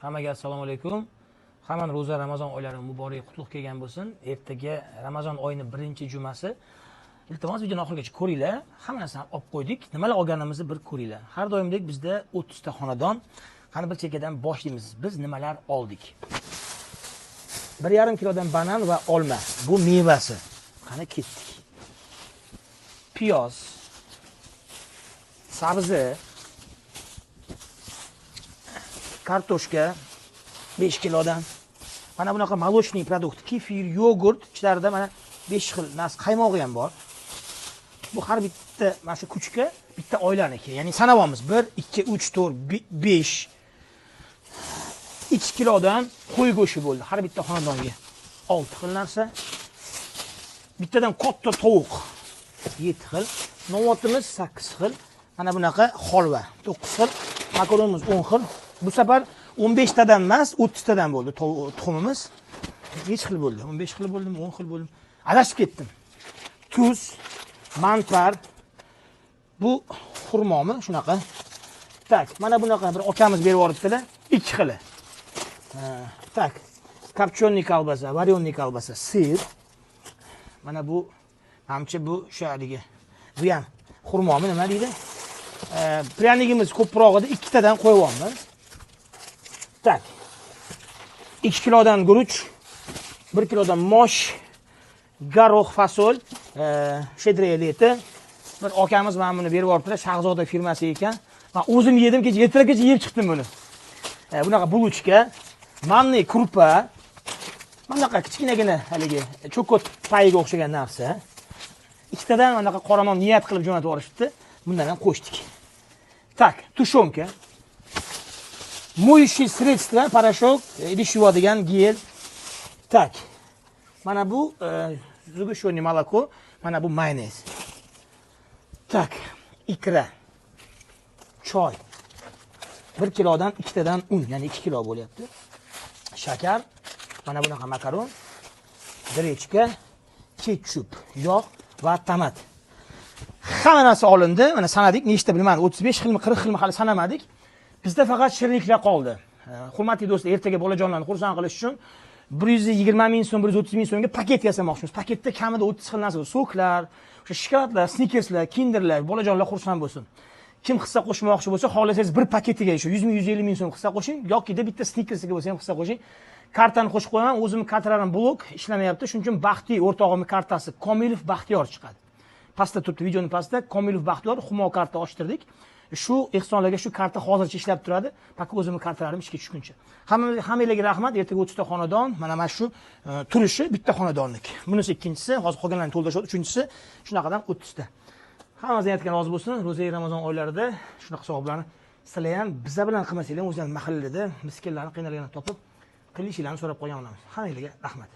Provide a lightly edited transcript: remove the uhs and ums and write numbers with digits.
Hammaga assalomu alaykum. Hamma ro'za Ramazon oylari muborak qutlug' kelgan bo'lsin. Ertaga Ramazon oyining birinchi jumasi. Iltimos videoni oxirigacha ko'ringlar. Hamma narsani olib qo'ydik. Nimalar olganimizni bir ko'ringlar. Har doimdek bizda 30 ta xonadon. Qani bir chekkadan boshlaymiz. Biz nimalar oldik? 1,5 kilodan banan va olma. Bu mevasi. Qani ketdik. Piyoz, sabzi, kartoshka 5 kilodan. Mana bunaqa молочный produkt, kefir, yogurt, ichlarida mana 5 xil narsa, qaymog'i ham bor. Bu har bitta mana shu kuchga bitta oilaniki. Ya'ni sanavamiz 1, 2, 3, 4, 5 2 kilodan qo'y go'shti bo'ldi. Har bitta xonadonga 6 xil narsa. Bittadan katta tovuq 7 xil. Novotimiz 8 xil. Mana bunaqa holva 9 xil. Makaronimiz 10 xil. Bu safar 15 tadan emas, 30 tadan bo'ldi tuxumimiz. Hech xil bo'ldi. 15 xil bo'ldimi, 10 xil bo'ldimi? Adashib ketdim. Tuz, mantar. Bu xurmomi shunaqa. Tak, mana bunaqa bir akamiz berib yuboribdilar. 2 xili. Tak. Kopchonniy kolbasa, varyonniy kolbasa, sir. Mana bu hamcha bu shu haligi. Bu ham xurmomi nima deydi? Pryanigimiz ko'proq edi, 2 tadan qo'yyapmiz. Tak. 2 kilodan guruch, 1 kilodan mosh, garoh, fasol, shedriya leti. Bir akamiz mana buni berib yuboribdilar, Shahzoda firmasi ekan. Men o'zim yedim, kecha ertalabgacha yeb chiqdim buni. Bunaqa buluchka, manniy kurpa, bunaqa kichkinagina haligi cho'kot payiga o'xshagan narsa. Ikkitadan bunaqa qoramon niyat qilib jo'natib yuborishibdi. Bundan ham qo'shdik. Tak, tushonka. Moющие средства, порошок, idish yuvadigan gel. Tak. Mana bu sug'ishoniy молоко, mana bu mayonez. Tak, ikra. Choy. 1 kilodan 2 tadan un, ya'ni 2 kilo bo'lyapti. Shakar, mana bunaqa makaron, grechka, ketchup, yog' va tomat. Hamma narsa olindi. Mana sanadik, nechta bilmadim, 35 xilmi, 40 xilmi hali sanamadik. Bizda faqat shirinliklar qoldi. Hurmatli do'stlar, ertaga bolajonlarni xursand qilish uchun 120 ming so'm, 130 ming so'mga paket yasamoqchimiz. Paketda kamida 30 xil narsa bor. Soklar, o'sha shokoladlar, snickerslar, kinderlar, bolajonlar xursand bo'lsin. Kim hissa qo'shmoqchi bo'lsa, xohlasangiz bir paketiga shu 100 ming, 150 ming so'm hissa qo'shing, yoki bitta snickersiga bo'lsa ham hissa qo'shing. Kartani qo'shib qo'yaman. O'zimning kartalarim blok ishlamayapti. Shuning uchun Baxtiy o'rtog'imning kartasi Komilov Baxtiyor chiqadi. Pastda turibdi, videoning pastida Komilov Baxtiyor Humo karta ochtirdik. Shu ehsonlarga shu karta hozircha ishlab turadi. Faqat o'zimning kartalarim ishga tushguncha. Hammalarga rahmat. Ertaga 30 ta xonadon, mana shu turishi bitta xonadonlik. Bunisi ikkinchisi, hozir qolganlarni to'ldirishadi. Uchinchisi shunaqadan 30 ta. Hammamizdan aytgan rozi bo'lsin. Ro'za Ramazon oylarida shunaqa savoblarni sizlar ham biza bilan qilmasanglar, o'zingizning mahallada miskinlarni qiynalganini topib, qilishinglarni so'rab qo'ygan bo'lamiz. Hammalarga rahmat.